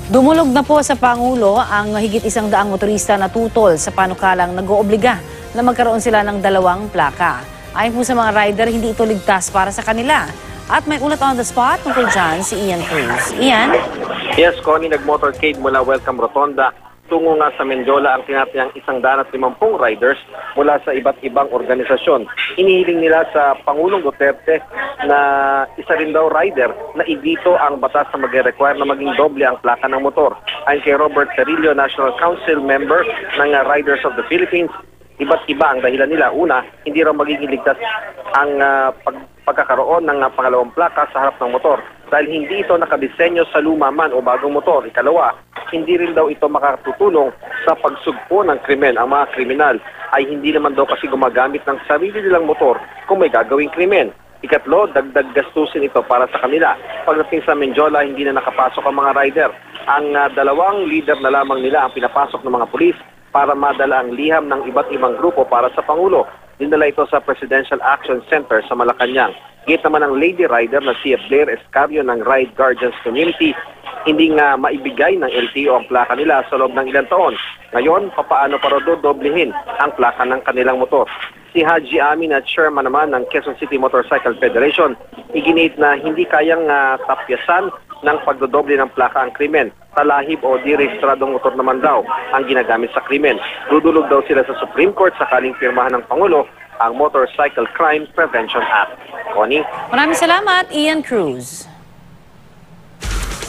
Dumulog na po sa Pangulo ang higit 100 motorista na tutol sa panukalang nag-oobliga na magkaroon sila ng 2 plaka. Ayon po sa mga rider, hindi ito ligtas para sa kanila. At may ulat on the spot tungkol dyan si Ian Cruz. Ian? Yes, Connie, nag-motorcade mula Welcome Rotonda tungo nga sa Mendiola ang tinatayang 150 riders mula sa iba't ibang organisasyon. Inihiling nila sa Pangulong Duterte na isa rin daw rider na idito ang batas na mag-require na maging doble ang plaka ng motor. Ayon kay Robert Carillo, National Council Member ng Riders of the Philippines, iba't iba ang dahilan nila. Una, hindi raw magiging ligtas ang pagkakaroon ng pangalawang plaka sa harap ng motor dahil hindi ito nakadisenyo sa luma man o bagong motor. Ikalawa, hindi rin daw ito makatutulong sa pagsugpo ng krimen. Ang mga kriminal ay hindi naman daw kasi gumagamit ng sarili nilang motor kung may gagawing krimen. Ikatlo, dagdag gastusin ito para sa kanila. Pagdating sa Mendiola, hindi na nakapasok ang mga rider. Ang 2 leader na lamang nila ang pinapasok ng mga pulis para madala ang liham ng iba't ibang grupo para sa Pangulo. Dinala ito sa Presidential Action Center sa Malacanang. Gate naman ang lady rider na si Blair Escario ng Ride Guardians Community, hindi nga maibigay ng LTO ang plaka nila sa loob ng ilang taon. Ngayon, papaano para doblehin ang plaka ng kanilang motor? Si Haji Amin at chairman naman ng Quezon City Motorcycle Federation, iginit na hindi kayang tapyasan ng pagdodoble ng plaka ang krimen. Talahib o direhistradong motor naman daw ang ginagamit sa krimen. Dudulog daw sila sa Supreme Court sakaling pirmahan ng Pangulo ang Motorcycle Crime Prevention Act. Connie? Maraming salamat, Ian Cruz.